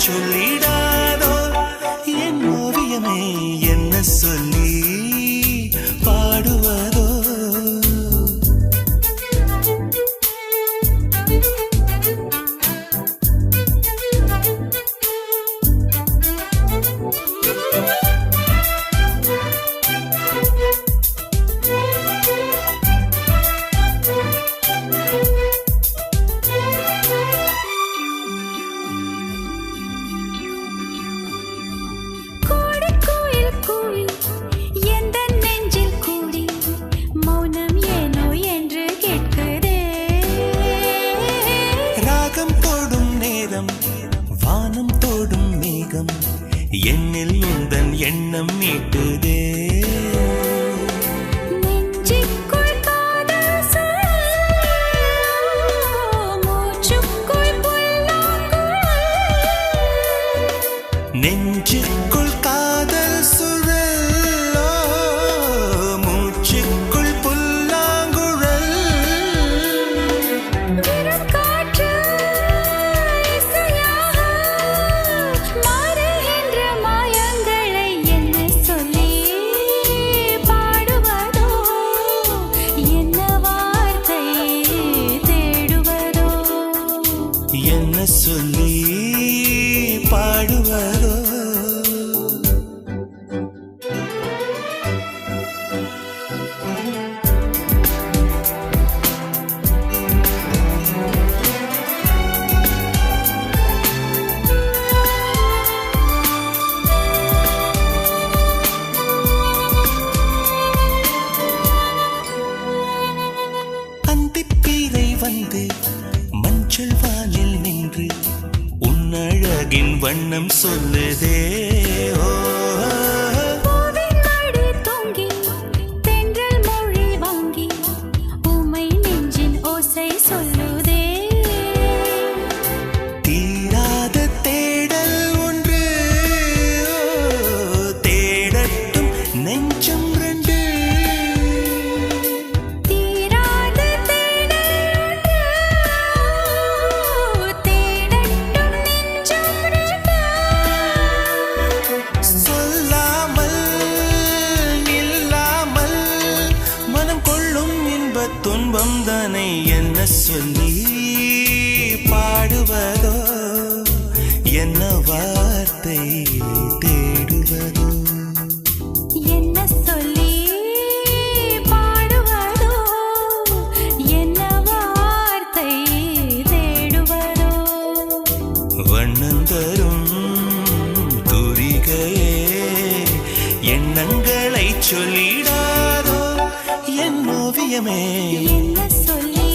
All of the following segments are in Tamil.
சொல்லிடாதோ என் ஓவியமே என்ன சொல்லி பாடுவதோ வானம் தோடும் மேகம் என்னில் உந்தன் எண்ணம் மீட்டுதே நெஞ்சுக்குள் காதல் சுழலோ மூச்சுக்குள் புல்லாங்குழல் என்ன சொல்லி பாடுவதோ அந்திப்பீரை வந்து மஞ்சள் வானில் நின்று உன்னழகின் வண்ணம் சொல்லுதே ஓ தீராத தேடல் ஒன்று தேடட்டும் நெஞ்சம் ரெண்டு துன்பம் தானே என்ன சொல்லி பாடுவதோ என்ன வார்த்தை தேடுவதோ என்ன சொல்லி பாடுவதோ என்ன வார்த்தை தேடுவதோ வண்ணம் தரும் தூரிகையே எண்ணங்களை சொல்லிடாதோ என் ஓவியமே என்ன சொல்லி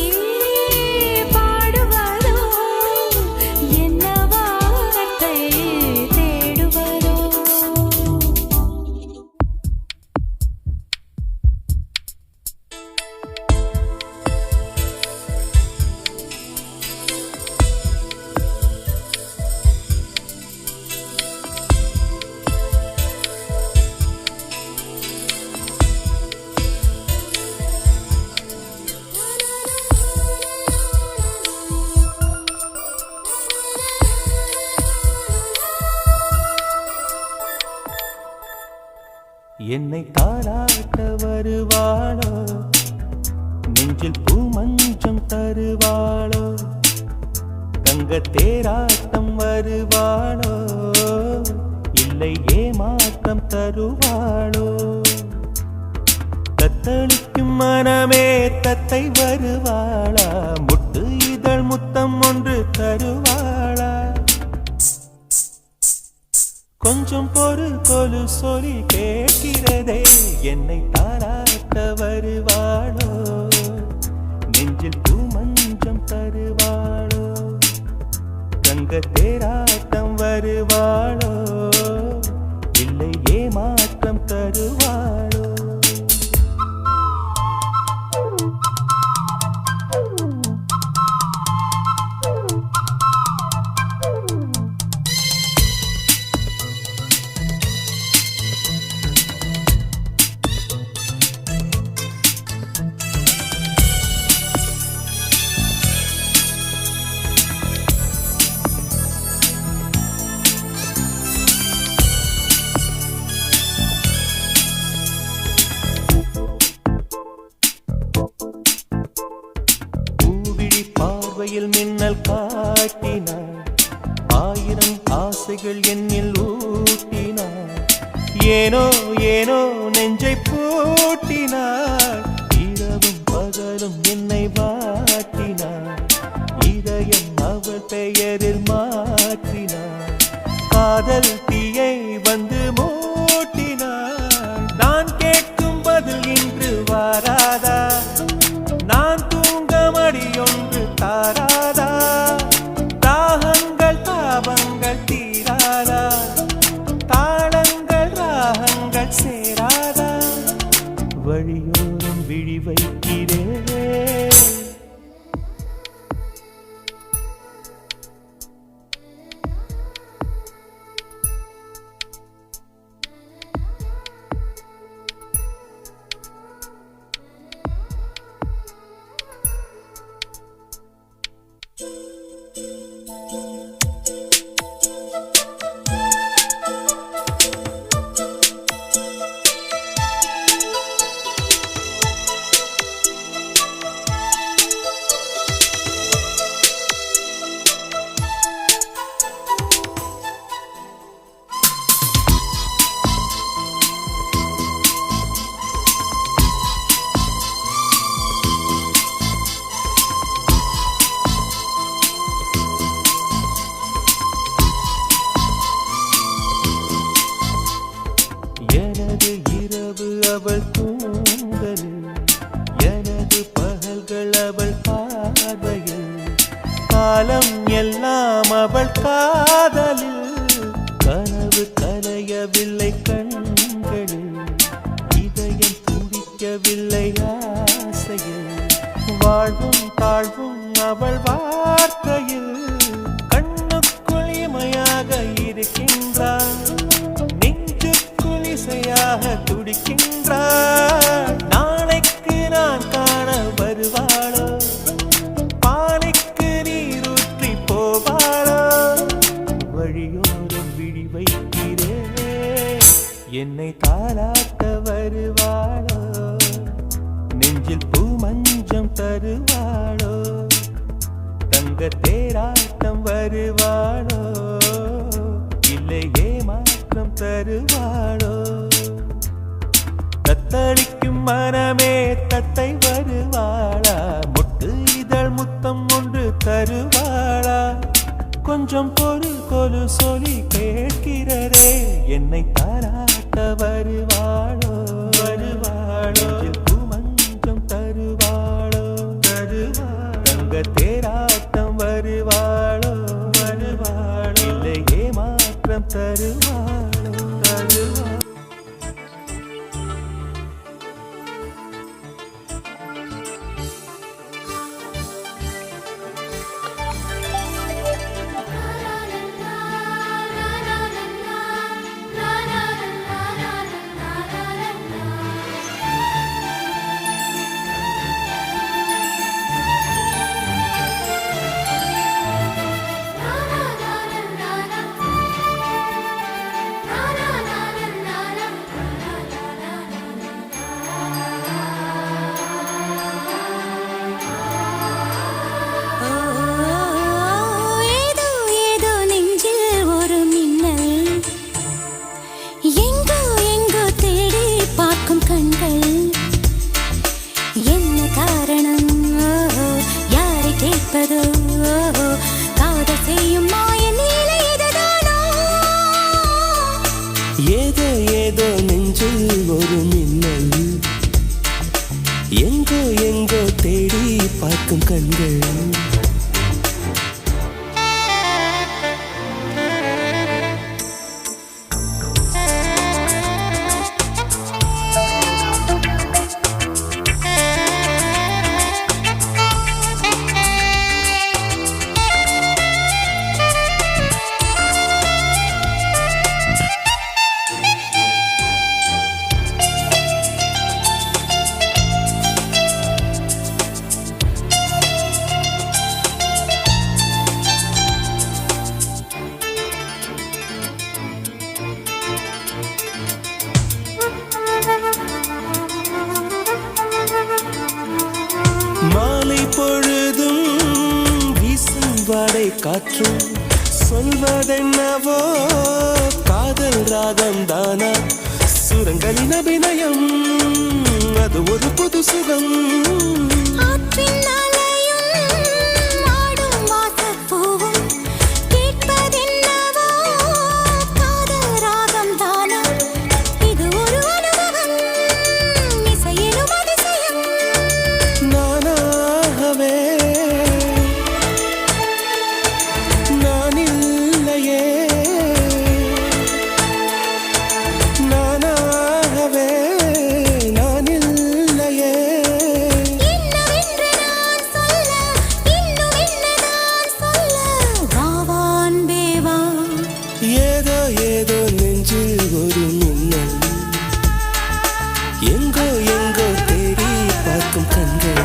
பாடுவதோ என்ன வார்த்தை தேடுவதோ என்னை தாளாட்ட வருவாளோ நெஞ்சில் பூமஞ்சம் தருவாளோ தங்க தேராட்டம் வருவாளோ இல்லை ஏமாற்றம் தருவாளோ தத்தளிக்கும் மனமே தத்தை வருவாளா முட்டு இதழ் முத்தம் ஒன்று தருவாளா கொஞ்சம் பொறு கொலு சொல்லி கேட்கிறதே என்னை தாராட்ட வருவாளோ நெஞ்சில் பூமஞ்சம் தருவாளோ தங்க தேராட்டம் வருவாளோ இல்லை ஏமாற்றம் தருவாளோ மின்னல் காட்டினாள், ஆயிரம் ஆசைகள் என்னில் ஊட்டினாள். ஏனோ ஏனோ நெஞ்சை பூட்டினாள், இரவும் பகலும் என்னை வாட்டினாள். இதயம் அவள் பெயரில் மாற்றினாள், காதல் தீயை வந்து மூட்டினாள். நான் கேட்கும் பதில் இன்று வாராதா, நான் தூங்க மடியொன்று தாராதா, தாகங்கள் தாபங்கள் தீராதா, தாளங்கள் ராகங்கள் சேராதா, வழியோரம் விழி வைக்கிறேன். எனது இரவு அவள் தூங்கலில், எனது பகல்கள் அவள் பார்வையில், காலம் எல்லாம் அவள் காதலில். கனவு கலையவில்லை கண்களில், இதயம் துடிக்கவில்லை ஆசையில், வாழ்வும் தாழ்வும் அவள் வார்த்தையில். கண்ணுக்குள் இமையாக இருக்கின்றாள், இசையாக துடிக்கின்றாள். நாளைக்கு நான் காண வருவாளோ, பானைக்கு நீரூற்றி போவாளோ, வழியோரம் விழி வைக்கிறேன். என்னை தாளாட்ட வருவாளோ, நெஞ்சில் பூ மஞ்சம் தருவாளோ, தங்க தேராட்டம் வருவாளோ, இல்லை ஏமாற்றம் தருவாளோ. தத்தளிக்கும் மனமே தத்தை வருவாளா, முட்டு இதழ் முத்தம் ஒன்று தருவாளா. கொஞ்சம் பொறு கொலு சொல்லி கேட்கிறதே, என்னை தாராட்ட வருவாளோ, வருவாளோ, மஞ்சம் தருவாளோ, தருவாளோ, தங்க தேராட்டம் வருவாளோ, வருவாளோ, இல்லை ஏமாற்றம் தருவாளோ, தருவாளோ. வாடை காற்றும் சொல்வதென்னவோ காதல் ராகம் தானா சுரங்களின் அபிநயம் அது ஒரு புது சுகம் ஆற்றின் அலையும் ஆடும் வாசப்பூவும் கேட்பதென்னவோ காதல் ராகம் தானா இது ஒரு அனுபவம் இசையிலும் அதிசயம் நானாகவே நான் இல்லையே நானாகவே நான் இல்லையே என்னவென்று நான் சொல்ல இன்னும் என்னதான் சொல்ல வா அன்பே வா ஏதோ ஏதோ நெஞ்சில் ஒரு மின்னல் எங்கோ எங்கோ தேடி பார்க்கும் கண்கள்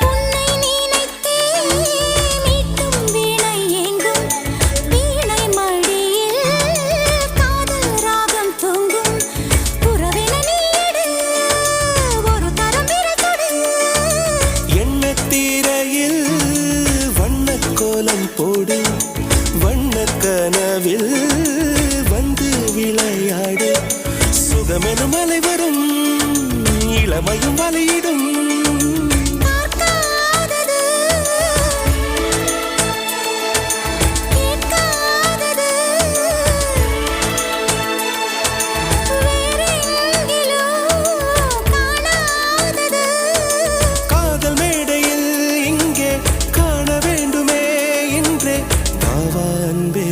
உன்னை நினைத்தே மீட்டும் வீணை எங்கும் வீணை மடியில் காதல் ராகம் தூங்கும் புறவென நீடு ஒரு தரம் விரசொடு எண்ணத்தீரையில் வண்ணக் கோலம் போடு வண்ணக் கனவில் வந்து விளையாடு சுகமெனும் அலை வரும் இளமையும் வலையிடும் பார்க்காதது கேட்காதது வேறெங்கிலோ காணாதது காதல் மேடையில் இங்கே காண வேண்டுமே என்றே பாவா அன்பே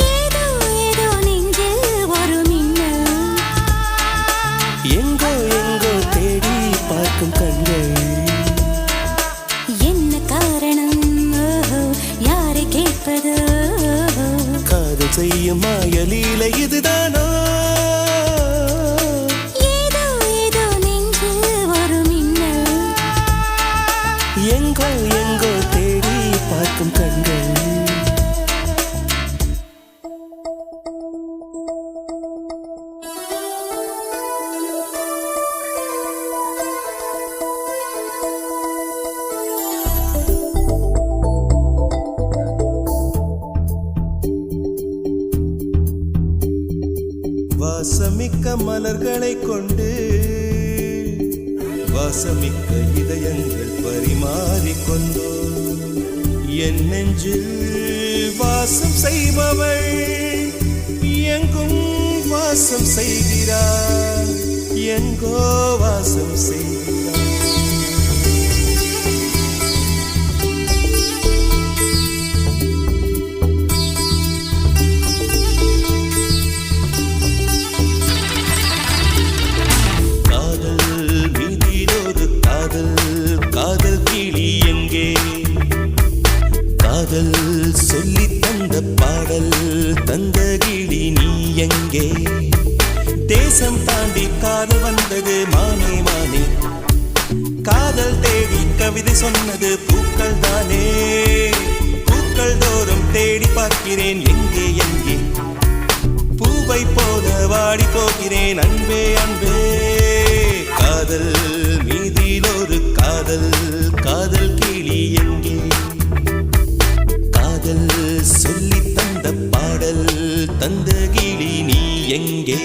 ஏதோ ஏதோ நெஞ்சில் ஒரு மின்னல் எங்கோ எங்கோ தேடி பார்க்கும் கண்கள் என்ன காரணம் ஓஹோ, யாரை கேட்பது ஓஹோ. காதல் செய்யும் மாயலீலை இதுதானோ ஏதோ ஏதோ நெஞ்சில் ஒரு மின்னல் எங்கோ எங்கோ தேடி பார்க்கும் கண்கள் வாசமிக்க மலர்களை கொண்டு வாசமிக்க இதயங்கள் பரிமாறிக்கொண்டோ என் நெஞ்சில் வாசம் செய்பவள் எங்கும் வாசம் செய்கிறார் எங்கோ வாசம் செய்கிறார் காதல் மீதிலொரு காதல் காதல் கிளி எங்கே காதல் சொல்லி தந்த பாடல் தந்த கிளி நீ எங்கே தேசம் தாண்டி காதல் வந்தது மானே மானே காதல் தேடி கவிதை சொன்னது பூக்கள் தானே பூக்கள் தோறும் தேடி பார்க்கிறேன் எங்கே எங்கே பூவை போல வாடி போகிறேன் அன்பே அன்பே காதல் மீதிலொரு காதல் காதல் கிளி எங்கே காதல் சொல்லி தந்த பாடல் தந்த கிளி நீ எங்கே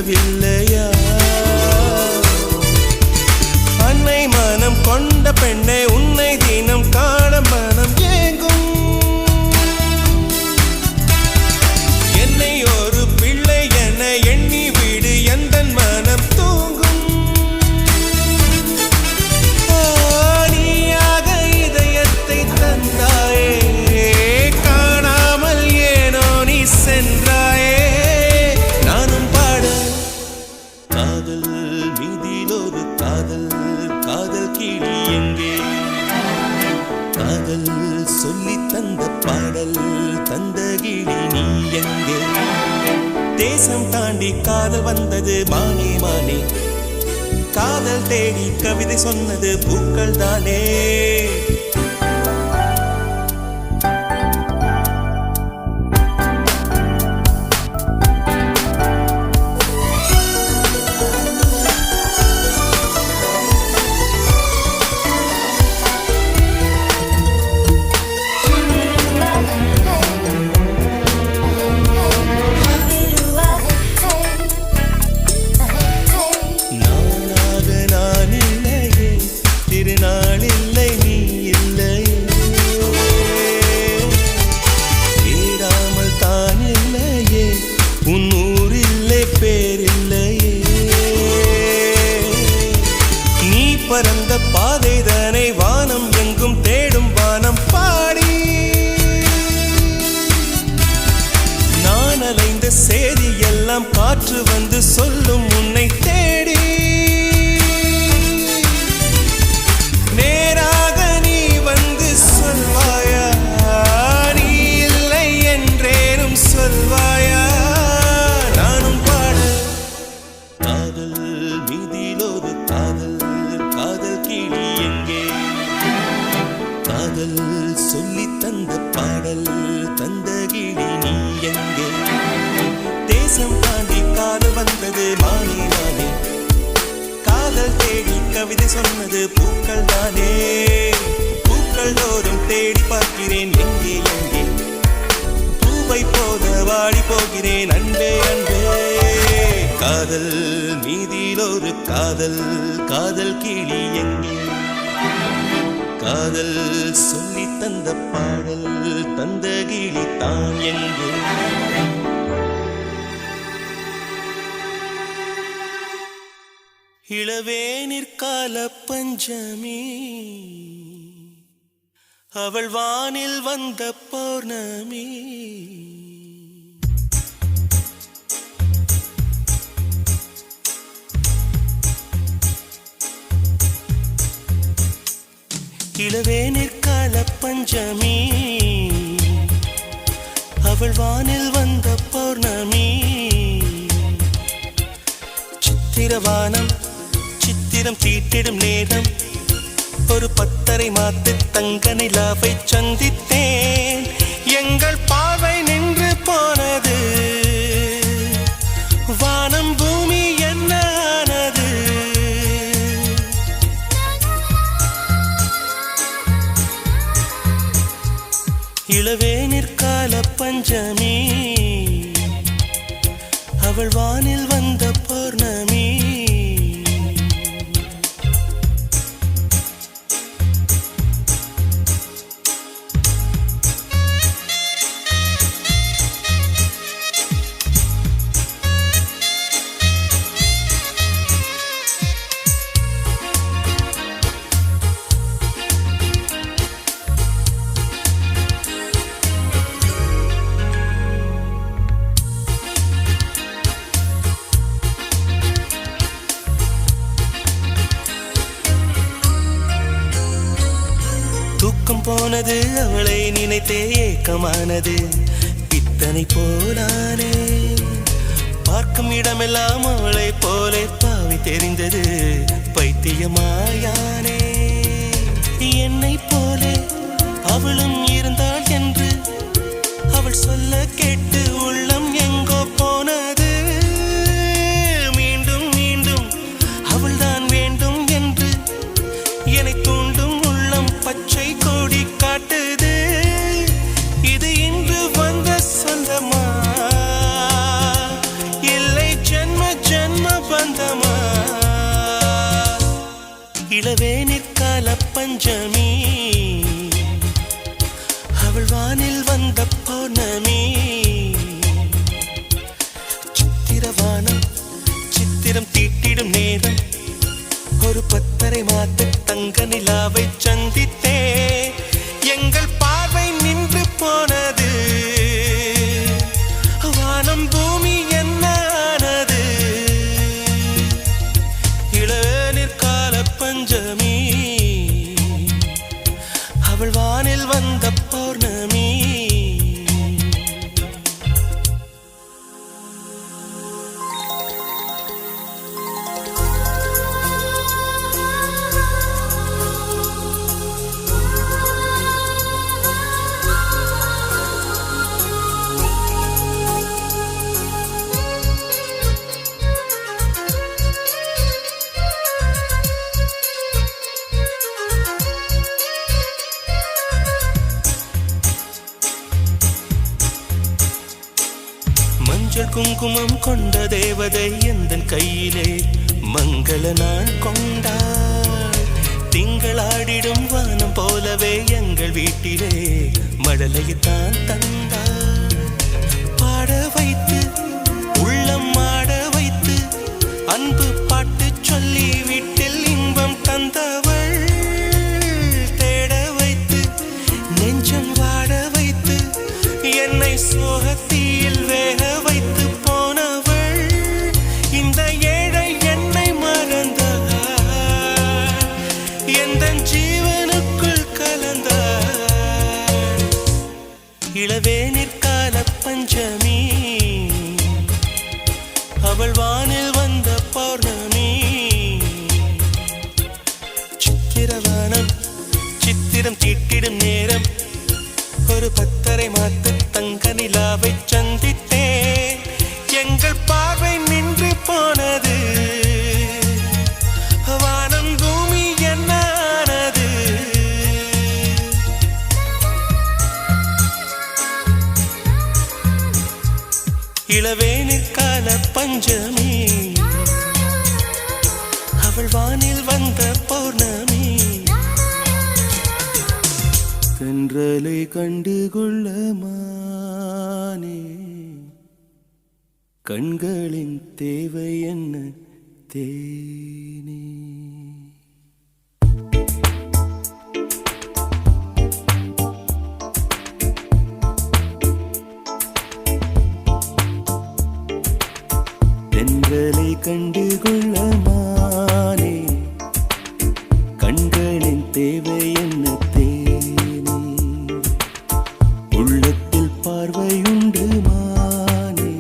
புரியவில்லையா? அன்னை மனம் கொண்ட பெண்ணை உன்னை தினம் காண மனம் ஏங்கும். என்னை ஒரு பிள்ளை என எண்ணி விடு, எந்த மனம் தூங்கும். நீயாக இதயத்தை தந்தாயே, காணாமல் ஏனோ நீ சென்றாயே. நானும் பாட காதல் மீதில் ஒரு காதல், காதல் கிளி எங்கே? காதல் சொல்லி தந்த பாடல் தந்த கிளி நீ எங்கே? தேசம் தாண்டி காதல் வந்தது மானே மானே, காதல் தேடி கவிதை சொன்னது பூக்கள் தானே. பரந்த பாதைதனை வானம் எங்கும் தேடும் வானம் பாடி, நான் அலைந்த செய்தி எல்லாம் காற்று வந்து சொல்லும் உன்னை தேடி. நேராக நீ வந்து சொல்வாயா, நீ இல்லை என்றேனும் சொல்வாயா? நானும் பாட காதல் மீதில் ஒரு காதல், காதல் கிளி எங்கே? காதல் சொல்லி தந்த பாடல் தந்த கிளி நீ எங்கே? தேசம் தாண்டி காதல் வந்தது மானே மானே, காதல் தேடி கவிதை சொன்னது பூக்கள் தானே. பூக்கள் தோறும் தேடி பார்க்கிறேன் எங்கே எங்கே, பூவை போல வாடி போகிறேன் அன்பே அன்பே. காதல் மீதில் ஒரு காதல், காதல் கிளி எங்கே? காதல் சொல்லி தந்த பாடல் தந்த கிளி தான் எங்கே? இளவேனிற்கால பஞ்சமி, அவள் வானில் வந்த பௌர்ணமி. இளவேனிற்கால பஞ்சமி, அவள் வானில் வந்த பௌர்ணமி. சித்திரவானம் சித்திரம் தீட்டிடும் நேரம், ஒரு 10:30 மாத்து தங்க நிலாவை சந்தித்தேன். எங்கள் பார்வை நின்று போனது, வானம் பூமி என்ன ஆனது? இளவேனிற்கால பஞ்சமி, அவள் வானில் வந்த பௌர்ணமி. தூக்கம் போனது, அவளை நினைத்தே ஏக்கமானது. பித்தனை போலானே, பார்க்கும் இடமெல்லாம் அவளை போலே பாவி தெரிந்தது. பைத்தியமாயானே, என்னை போலே அவளும் இருந்தாள் என்று அவள் சொல்ல கேட்டு உள்ளம் எங்கோ போனது. மீண்டும் மீண்டும் அவள்தான் வேண்டும் என்று என்னை தூண்டும் உள்ளம் பச்சை கொடி காட்டுது. இது இன்று வந்த சொந்தமா இல்லை ஜென்ம இளவேனிற்கால பஞ்சமி அவள் வானில் வந்த பௌர்ணமி சித்திரவானம் சித்திரம் தீட்டிடும் நேரம் ஒரு 10:30 மாத்து தங்க நிலாவை சந்தித்தே எங்கள் பார்வை நின்று போனது வானம் பூமி என்ன ஆனது இளவேனிற்கால பஞ்சமி அவள் வானில் வந்த பௌர்ணமி மஞ்சள் குங்குமம் கொண்ட தேவதை எந்தன் கையிலே மங்கள நாள் கொண்டாள் திங்களாடிடும் வானம் போலவே எங்கள் வீட்டிலே மழலையைத்தான் தந்தாள் பாட வைத்து உள்ளம் ஆட வைத்து அன்பு பாட்டு சொல்லி வீட்டில் இன்பம் தந்தவள் தேட வைத்து நெஞ்சம் வாட வைத்து என்னை சோகத்தீயில் வேக வைத்து போனவள் இந்த ஏழை என்னை மறந்தாள் எந்த ஜீவனுக்குள் கலந்தாள் இளவேனிற்கால பஞ்சமி அவள் வானில் வந்த பௌர்ணமி சித்திரவானம் சித்திரம் தீட்டிடும் நேரம் ஒரு 10:30 மாத்து தங்க நிலாவை சந்தித்தே எங்கள் பார்வை நின்று போனது வானம் பூமி என்ன ஆனது இளவேனிற்கால பஞ்சமி அவள் வானில் வந்த பௌர்ணமி தென்றலை கண்டுகொள்ள மானே கண்களின் தேவை என்ன தேனே தென்றலை கண்டுகொள்ள மானே கண்களின் தேவை என்ன உள்ளத்தில் பார்வையுண்டு மானே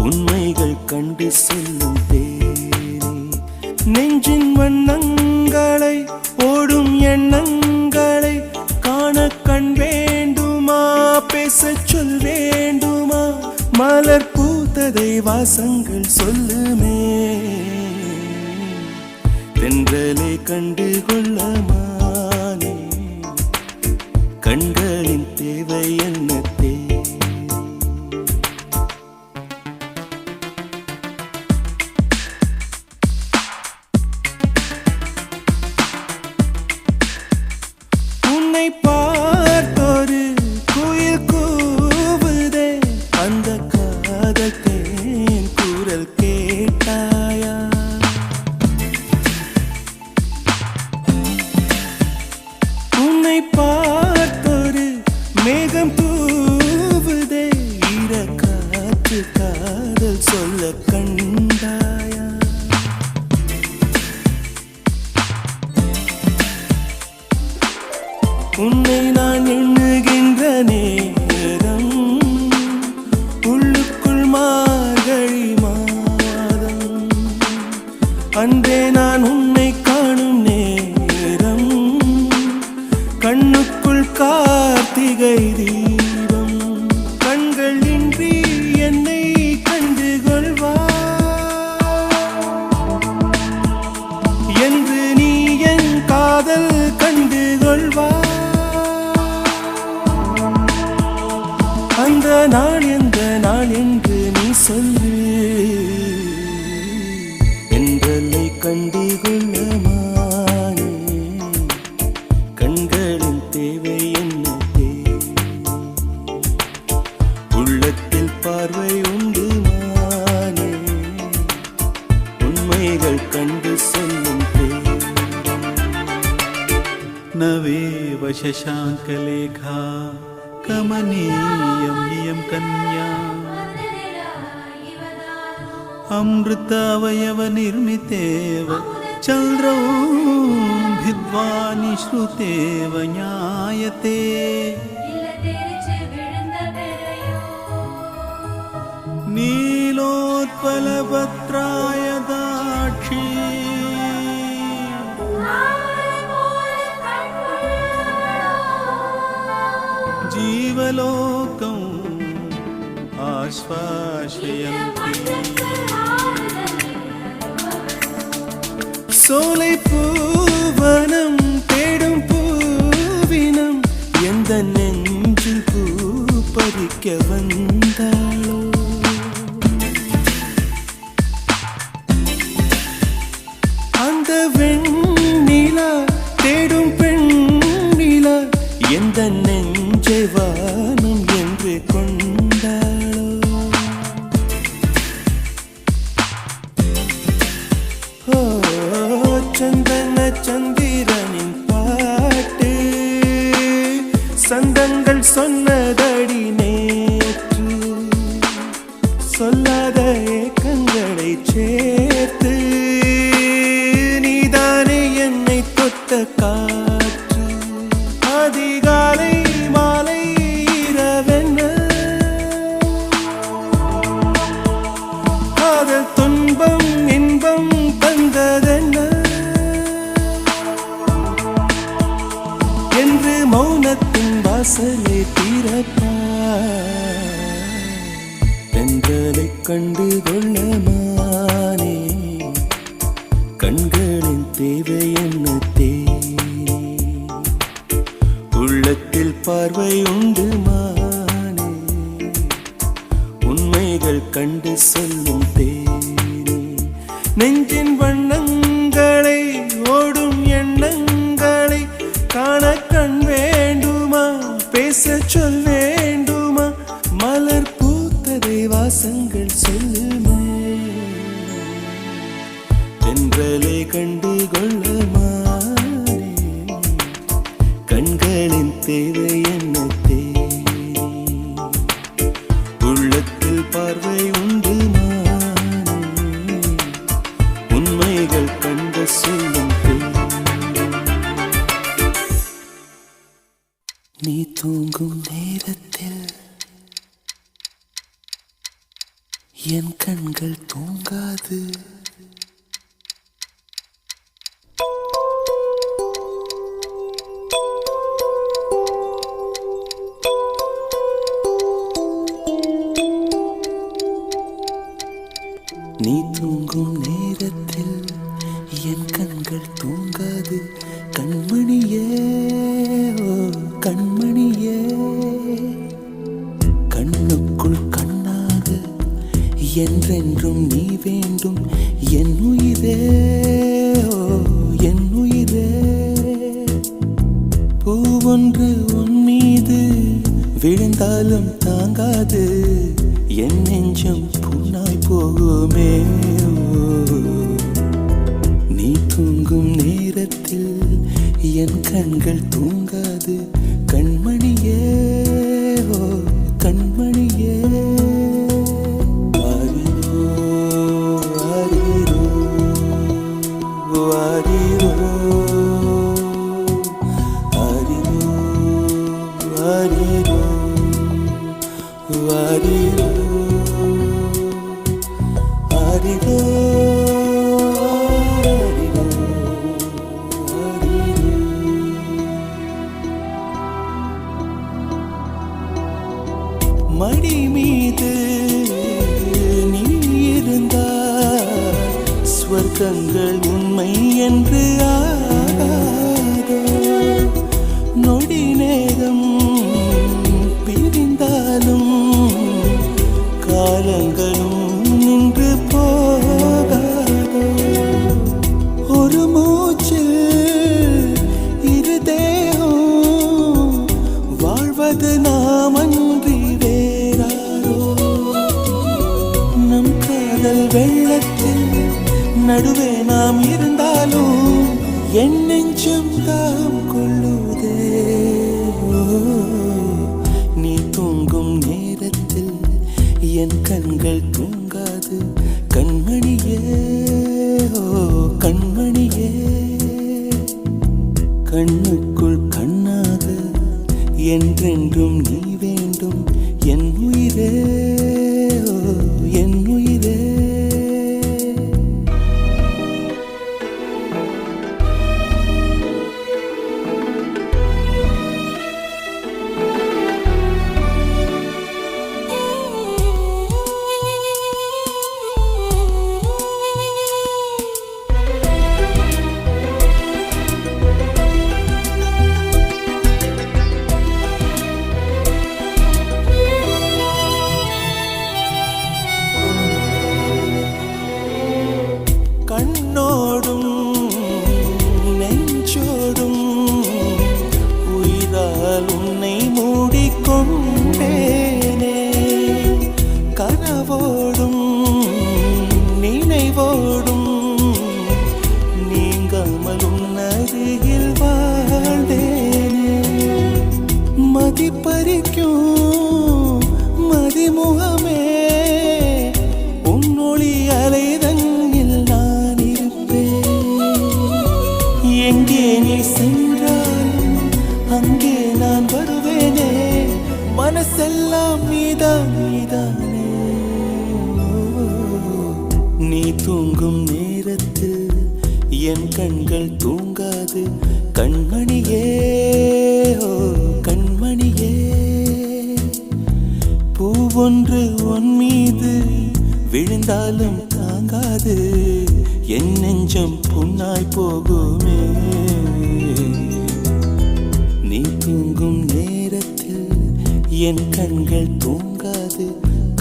உண்மைகள் கண்டு சொல்லும் தேனே நெஞ்சின் வண்ணங்களை ஓடும் எண்ணங்களை காண கண் வேண்டுமா பேசச் சொல் வேண்டுமா மலர் பூத்ததை வாசங்கள் சொல்லுமே தென்றலை கண்டு கொள்ள மானே கண்களின் தேவை என்ன உன்னை பார்த்தொரு குயில் கூவுதே அந்த காதல் தேன் குரல் கேட்டாயா உன்னை பார்த்தொரு மேகம் தூவுதே ஈர காற்று காதல் சொல்ல கண்டாயா உன்னை நான் எண்ணுகின்ற நேரம் உள்ளுக்குள் மார்கழி மாதம் அன்றே நான் உன்னை காணும் நேரம் கண்ணுக்குள் கார்த்திகை தீபம் கண்கள் இன்றி என்னை கண்டு கொள்வாய் என்று நீ என் காதல் கண்டு கொள்வாய் அந்த நாள் எந்த நாள் என்று நீ சொல்லு என்றலை கண்டு கொள்ள உள்ளத்தில் பார்வை உண்டு மானே உண்மைகள் கண்டு சொல்லும் नवेव शशाङ्कलेखा कमनीयं इयं कन्या अमृतावयवनिर्मितेव चन्द्रौ भिद्वा निश्रुतेव ज्ञायते नीलोत्पलपत्राय दाक्षी जीवलोकम् आश्वासयन्ति சோலை பூவனம் தேடும் பூவினம் எந்த நெஞ்சில் பூ பறிக்க வந்தாளோ அந்த வெண்ணிலா தேடும் பெண்ணிலா எந்த நெஞ்சை வானம் என்று கொண்டாளோ சந்தன சந்திரனின் பாட்டு சந்தங்கள் சொன்னதடி நேற்று சொல்லாத ஏக்கங்களை சேர்த்து நீதானே என்னை தொட்ட காற்று அதிகாலை மாலை இரவென்ன காதல் துன்பம் இன்பம் தந்ததென்ன என்று மௌனத்தின் வாசலை திறப்பார் பெண்களை கண்டு கொள்ளமானே கண்களின் தேவை என்ன தேனே உள்ளத்தில் பார்வை உண்டு மானே உண்மைகள் கண்டு சொல்லும் தேனே நெஞ்சின் வண்ணங்களை ஓடும் எண்ணங்களை காண கண் வேண்டுமா பேச சொல் வேண்டுமா மலர் பூத்ததை வாசங்கள் சொல்லுமே தென்றலை கண்டு கொள்ளமானே கண்களின் தேவை என்ன தேனே உள்ளத்தில் பார்வை உண்டு மானே உண்மைகள் கண்டு சொல்லும் தேனே நீ தூங்கும் நேரத்தில் என் கண்கள் தூங்காது நீ தூங்கும் நேரத்தில் என் கண்கள் தூங்காது கண்மணியே ஓ கண்மணியே கண்ணுக்குள் கண்ணாக என்றென்றும் நீ வேண்டும் என் உயிரே ஓ என் உயிரே பூவொன்று உன் மீது விழுந்தாலும் தாங்காது என் நெஞ்சம் புண்ணாய் போகுமே நீ தூங்கும் நேரத்தில் என் கண்கள் தூங்காது கண்மணியே ஓ கண்மணியே ஆரிரோ ஆரிரோ ஆரிரோ ஆரிரோ ஆரிரோ ஆரிரோ ஆரிரோ மடி மீது நீ இருந்தால் ஸ்வர்க்கங்கள் உண்மை என்று ஆகாதோ நொடி நேரம் பிரிந்தாலும் காலங்களும் நின்று போகாதோ ஒரு மூச்சில் இரு தேகம் வாழ்வது நாமன்றி வேறாரோ வெள்ளத்தில் நடுவே நாம் இருந்தாலும் என் நெஞ்சம் தாகம் கொள்ளுதே. நீ தூங்கும் நேரத்தில் என் கண்கள் தூங்காது கண்மணியே, ஓ கண்மணியே. கண்ணுக்குள் கண்ணாக என்றென்றும் நீ வேண்டும் என் உயிரே, ஓ என் உயிரே. கண்ணோடும் நெஞ்சோடும் உயிரால் உன்னை மூடிக்கொண்டேனே. கனவோடும் நினைவோடும் நீங்காமல் உன்னருகில் வாழ்ந்தேனே. மதிப்பறிக்கும் மதிமுகமே உன்னொளி அலைதங்கில் நான் இருப்பேன். எங்கே நீ சென்றாலும் அங்கே நான் வருவேனே. மனசெல்லாம் நீதான் நீதானே. நீ தூங்கும் நேரத்தில் என் கண்கள் தூங்காது கண்மணியே, ஓ கண்மணியே. பூவொன்று உன் மீது விழுந்தாலும் தாங்காது என் நெஞ்சம் புண்ணாய் போகுமே. நீ தூங்கும் நேரத்தில் என் கண்கள் தூங்காது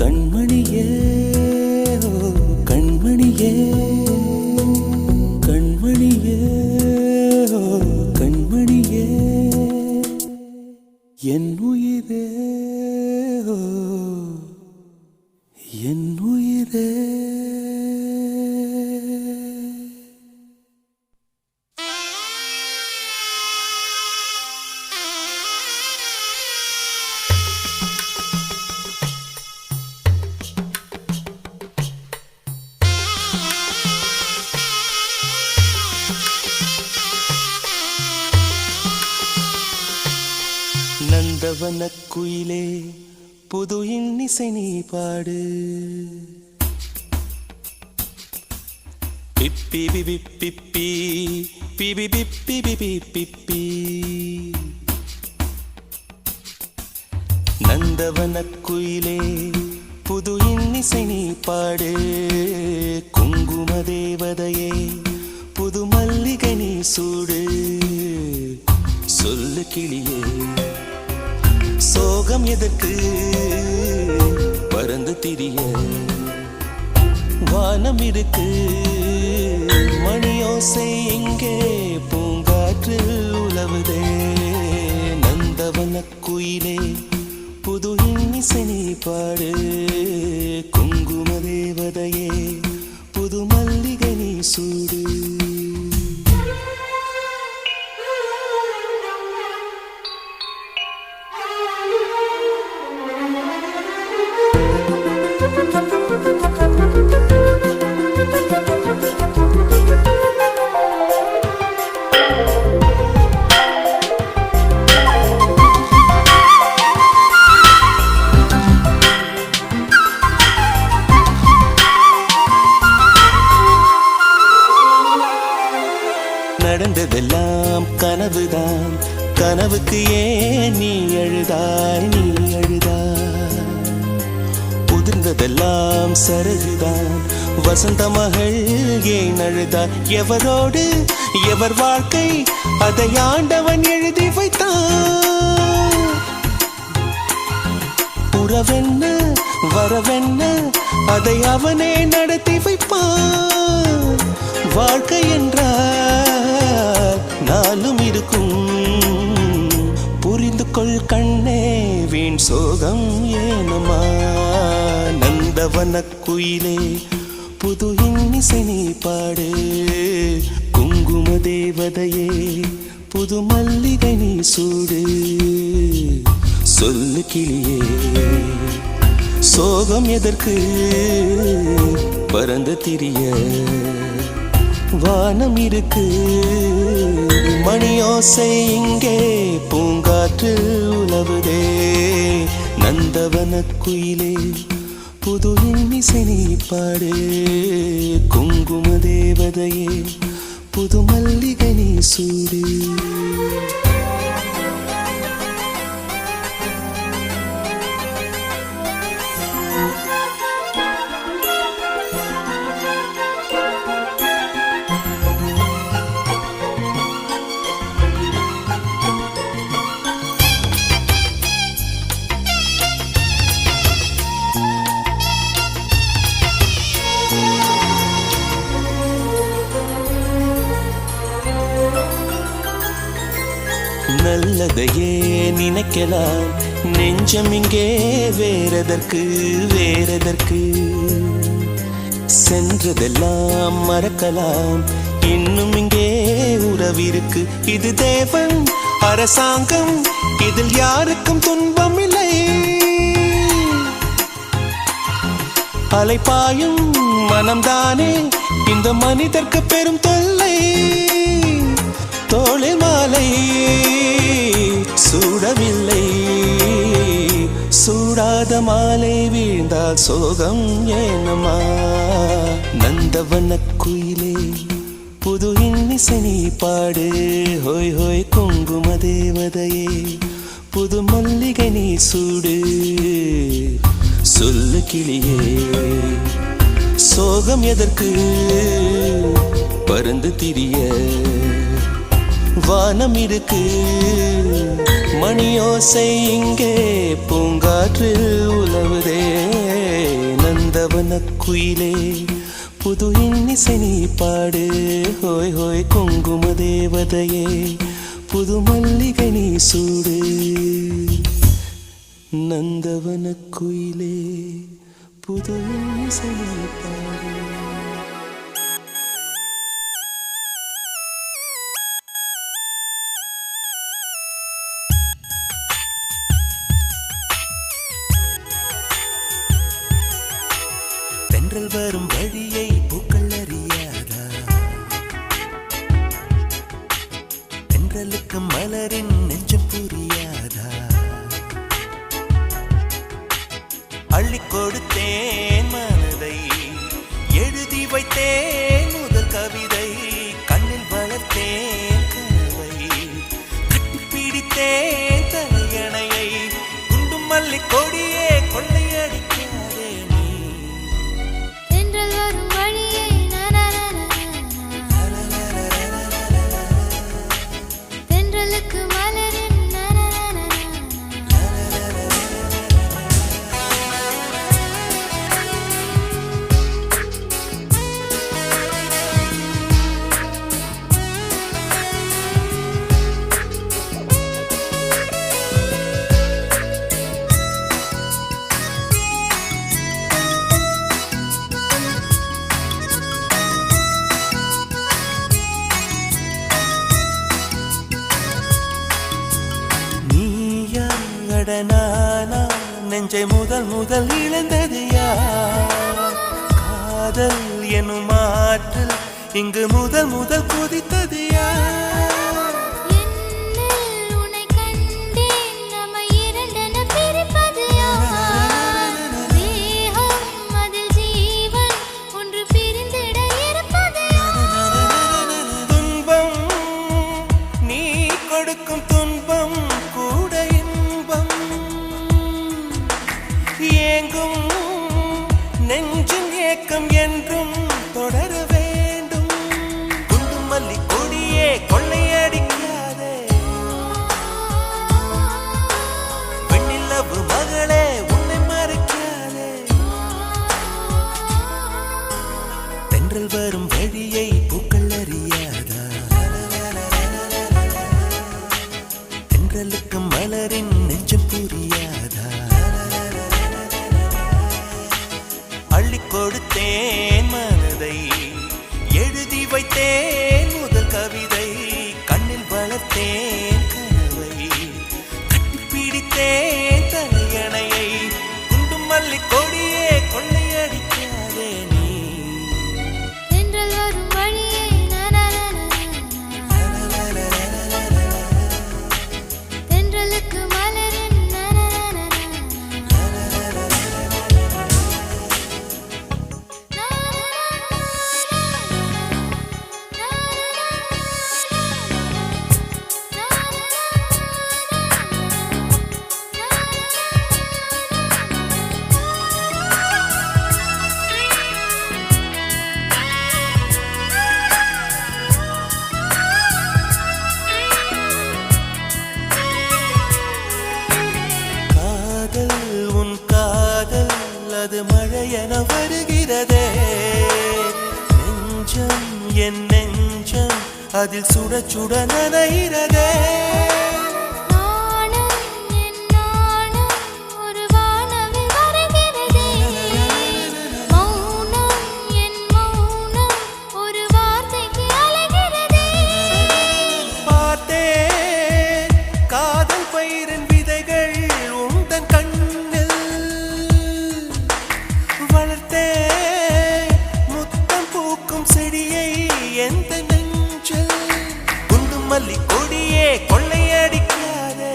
கண்மணியே, ஓ கண்மணியே. கண்மணியே, ஓ கண்மணியே. என் உயிரே, ஓ என் உயிரே. நந்தவனக் குயிலே புது இன்னிசை நீ பாடு. பிப்பி பிபி பிப்பி பிபி பிப்பி பிபி பிப்பி. நந்தவனக் குயிலே புது இன்னிசை நீ பாடு. குங்கும தேவதையே புது மல்லிகை நீ சூடு. சொல்லு கிளியே சோகம் எதற்கு பறந்து திரிய. வானம் இருக்கு மணியோசை இங்கே பூங்காற்றில் உலவுதே. நந்தவனக் குயிலே புது இன்னிசை நீ பாடு. குங்கும தேவதையே புது மல்லிகை நீ சூடு. நடந்ததெல்லாம் கனவுதான். கனவுக்கு ஏன் நீ அழுதாய் நீ அழுதாய். உதிர்ந்ததெல்லாம் சருகுதான். வசந்த மகள் ஏன் அழுதாய். எவரோடு எவர் வாழ்க்கை அதை ஆண்டவன் எழுதி வைத்தான். உறவென்ன வரவென்ன அதை அவனே நடத்தி வைப்பான். வாழ்க்கை என்றால் நாளும் இருக்கும். புரிந்து கொள் கண்ணே வீண் சோகம் ஏனமா. நந்தவனக் குயிலே புது இன்னிசை நீ பாடு குங்கும தேவதையே புது மல்லிகை நீ சூடு சொல்லு கிளியே சோகம் எதற்கு பறந்து திரிய வானம் இருக்கு மணியோசை இங்கே பூங்காற்று உலவுதே நந்தவன குயிலே புது இன்னிசை நீ பாடு குங்கும தேவதையே புது மல்லிகை நீ சூடு நல்லதையே நினைக்கலாம் நெஞ்சம் இங்கே வேறதற்கு வேறதற்கு சென்றதெல்லாம் மறக்கலாம் இன்னும் இங்கே உறவிருக்கு இது தேவன் அரசாங்கம் இதில் யாருக்கும் துன்பம் இல்லை அலைப்பாயும் மனம்தானே இந்த மனிதர்க்கு பெரும் தொல்லை தோளில் மாலை சூடவில்லை சூடாத மாலை வீழ்ந்தால் சோகம் ஏனமா நந்தவன குயிலே புது இன்னிசை நீ பாடு ஹோய் ஹோய் குங்கும தேவதையே புது மல்லிகை நீ சூடு சொல்லு கிளியே சோகம் எதற்கு பறந்து திரிய வானம் இருக்கு மணியோசை இங்கே பூங்காற்று உலவுதே நந்தவன குயிலே புது இன்னிசை நீ பாடு ஹோய் ஹோய் குங்கும தேவதையே புது மல்லிகை நீ சூடு நந்தவன குயிலே புது இன்னிசை நீ பாடு தென்றல் வரும் வழியை பூக்கள் அறியாதா தென்றலுக்கு மலரின் நெஞ்சம் புரியாதா அள்ளி கொடுத்தேன் மனதை எழுதி வைத்தேன் முதல் கவிதை கண்ணில் வளர்த்தேன் கனவை கட்டி பிடித்தேன் தலையணையை குண்டும் மல்லி கொடியே கொள்ளையடிக்காதே நீ தென்றல் வரும் வழியை தென்றலுக்கு மலரின் நானா நெஞ்சை முதல் முதல் இழந்தது யார் காதல் எனும் ஆற்றல் இங்கு முதல் முதல் குதித்தது யார் என்னில் உன்னை கண்டேன் நம்மை இரண்டென பிரிப்பது யார் தேகம் அதில் ஜீவன் ஒன்று பிரிந்திட இருப்பது யார் துன்பம் நீ கொடுக்கும் துன்பம் கூட இன்பம் ஏங்கும் நெஞ்சின் ஏக்கம் என்றும் தொடர வேண்டும் குண்டும் மல்லி கொடியே கொள்ளையடிக்காதே வெண்ணிலவு மகளே உன்னை மறைக்காதே தென்றல் வரும் வழியை பூக்கள் அறியாதா தென்றலுக்கு மலரின் நெஞ்சம் புரியாதா அள்ளி கொடுத்தேன் வைத்தேன் முதல் கவிதை கண்ணில் வளர்த்தேன் கனவை கட்டிப்பிடித்தேன் தலையணையை குண்டும் மல்லி கொடியே கொள்ளையடிக்காதே நீ தென்றல் வரும் வழியே தென்றலுக்கு மலரின் அது மழையென வருகிறதே நெஞ்சம் என் நெஞ்சம் அதில் சுட சுட நனைகிறதே ஒரு வானவில் வருகிறதே மௌனம் என் மௌனம் ஒரு வார்த்தைக்கு அலைகிறதே பார்த்தேன் காதல் பயிரின் விதைகள் உந்தன் கண்ணில் வளர்த்தே முத்தம் பூக்கும் செடியை எந்த நெஞ்சில் குண்டும் மல்லி கொடியே கொள்ளையடிக்காதே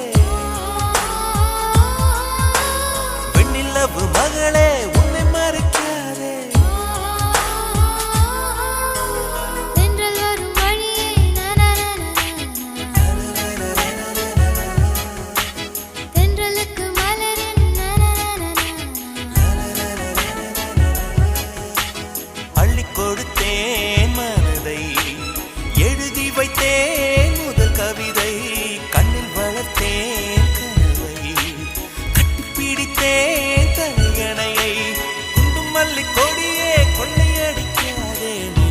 வெண்ணிலவு மகளே உன்னை மறைக்காதே தென்றல் வரும் வழியே தென்றலுக்கு மலரின் அள்ளி கொடுத்தேன் மனதை எழுதி வைத்தேன் முதல் கவிதை கண்ணில் வளர்த்தேன் கனவை கட்டிப்பிடித்தேன் தலையணையை குண்டும் மல்லி கொடியே கொள்ளையடிக்காதே நீ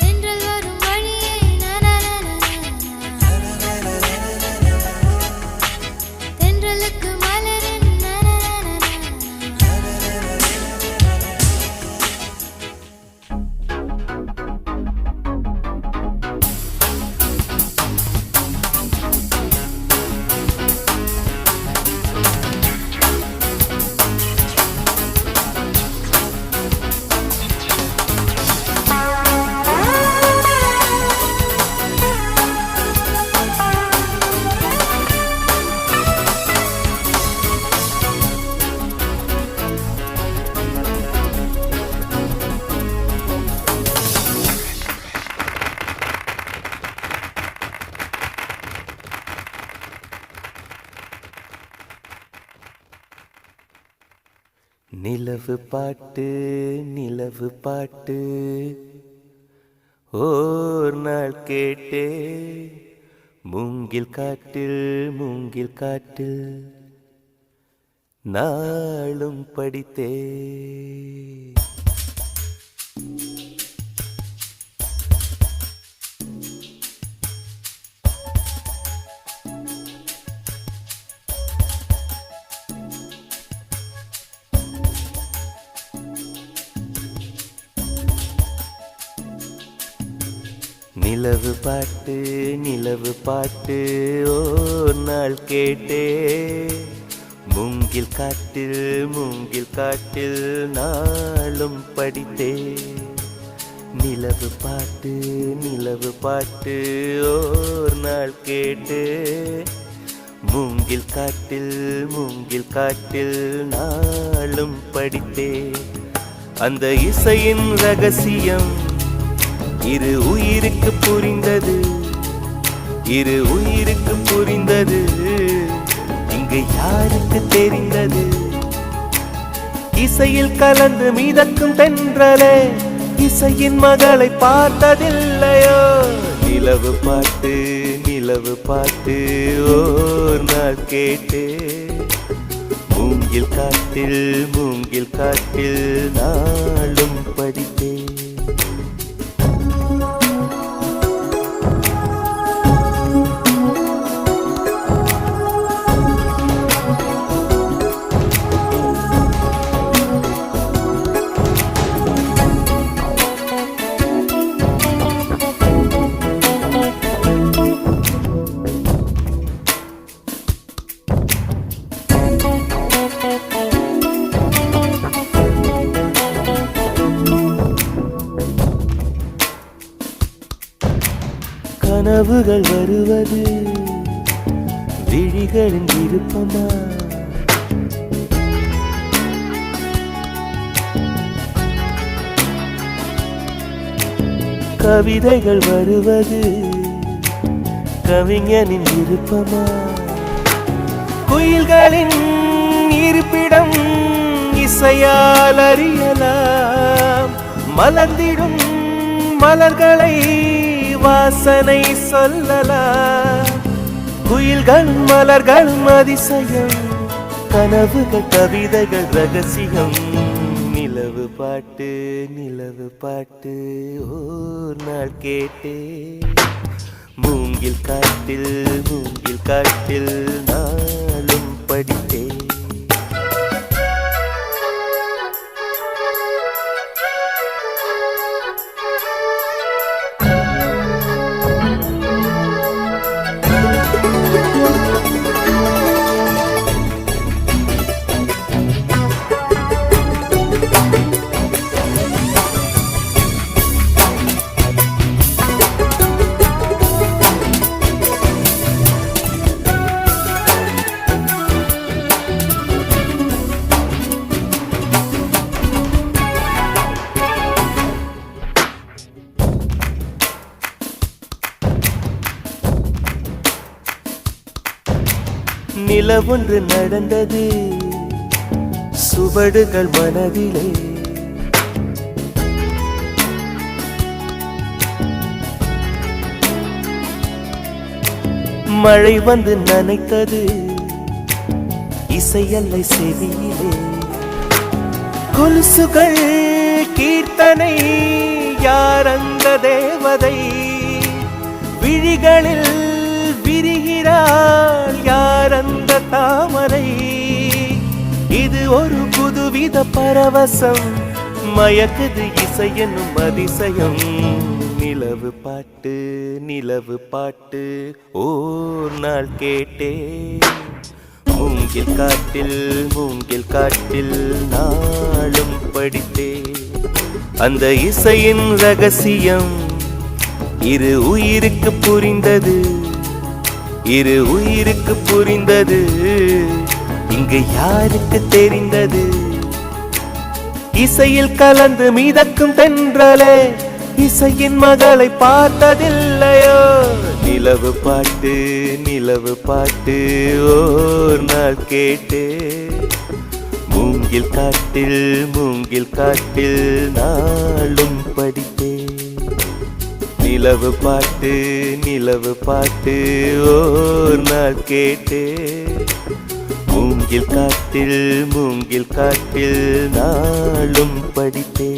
தென்றல் வரும் வழியே தென்றலுக்கு மலரின் நிலவு பாட்டு நிலவு பாட்டு ஓர் நாள் கேட்டே மூங்கில் காட்டில் நாளும் படித்தே நிலவு பாட்டு ஓர் நாள் கேட்டே மூங்கில் காட்டில் நாளும் படித்தே நிலவு பாட்டு ஓர் நாள் கேட்டே மூங்கில் காட்டில் நாளும் படித்தே அந்த இசையின் ரகசியம் இரு உயிருக்கு புரிந்தது இங்கு யாருக்கு தெரிந்தது இசையில் கலந்து மிதக்கும் தென்றலே இசையின் மகளை பார்த்ததில்லையோ நிலவு பாட்டு ஓர் நாள் கேட்டே மூங்கில் காட்டில் நாளும் படித்தே கனவுகள் வருவது விழிகளின் விருப்பமா? கவிதைகள் வருவது கவிஞனின் விருப்பமா? குயில்களின் இருப்பிடம் இசையால் அறியலாம். மலர்ந்திடும் மலர்களை வாசனை சொல்லலாம். குயில்களும் மலர்களும் அதிசயம், கனவுகள் கவிதைகள் ரகசியம். நிலவு பாட்டு நிலவு பாட்டு ஓர் நாள் கேட்டே, மூங்கில் காட்டில் நாளும் படித்தே. நிலவொன்று நடந்தது சுவடுகள் மனதிலே. மழை வந்து நனைத்தது இசையல்லை செவியிலே. கொலுசுகள் கீர்த்தனை, யார் அந்த தேவதை? விழிகளில் விரிகிறாள் யார் அந்த தாமரை? இது ஒரு புதுவித பரவசம், மயக்குது இசை என்னும் அதிசயம். நிலவு பாட்டு ஓர் நாள் கேட்டே, மூங்கில் காட்டில் நாளும் படித்தே. அந்த இசையின் ரகசியம் இரு உயிருக்கு புரிந்தது, இங்கு யாருக்கு தெரிந்தது? இசையில் கலந்து மிதக்கும் தென்றலே, இசையின் மகளை பார்த்ததில்லையோ? நிலவு பாட்டு ஓர் நாள் கேட்டே, மூங்கில் காட்டில் நாளும் படித்தே. நிலவு பாட்டு ஓர் நாள் கேட்டே, மூங்கில் காட்டில் நாளும் படித்தே.